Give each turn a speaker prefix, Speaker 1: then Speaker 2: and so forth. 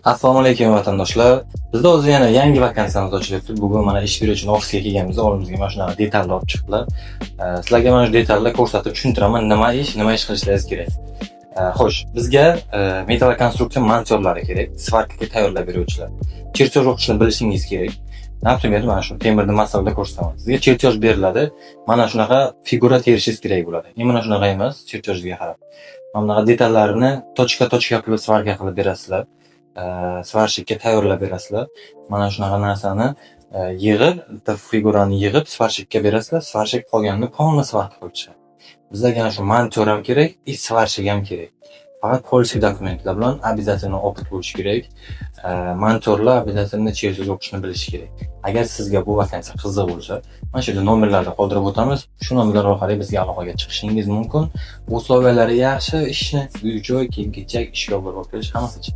Speaker 1: Assalomu alaykum vatandoshlar. Bizda o'zi yana yangi vakansiyamiz ochilyapti. Bugun mana ish beruvchi ofisga kelganmiz, oldimizga mana shunaqa detallar olib chiqdilar. Sizlarga mana shu detallarni ko'rsatib tushuntiraman, nima ish qilishlaringiz kerak. Xo'sh, bizga metal konstruksiya montorlari kerak, svarkaga tayyorlab beruvchilar. Chertyoz o'qishni bilishingiz kerak. Например, mana shu temirni masalada ko'rsataman. Sizga chertyoz beriladi. Mana shunaqa figura terishingiz kerak bo'ladi. Mana shunaqa emas, chertyozga qarab. Mana bunaqa detallarni tochka qilib svarka qilib berasizlar. Svarshikka tayyorlab berasizlar. Mana shunaqa narsani yig'ib, bitta figurani yig'ib svarshikka berasizlar. Svarshik qolganini polni svarka qilib chiqadi. Bizlarga ana shu montor ham kerak, и svarshik ham kerak. Faqat politsiya dokumentlar bilan обязательно opit bo'lishi kerak. Montorlar обязательно chertyoz o'qishni bilishi kerak. Agar sizga bu vakansiya qiziq bo'lsa, mana shu yerda nomerlarni qoldirib o'tamiz. Shu nomerlar orqali bizga aloqaga chiqishingiz mumkin. Условиялari yaxshi, ishni uy-joy, kiyim-kechak, ishga olib berish hammasi.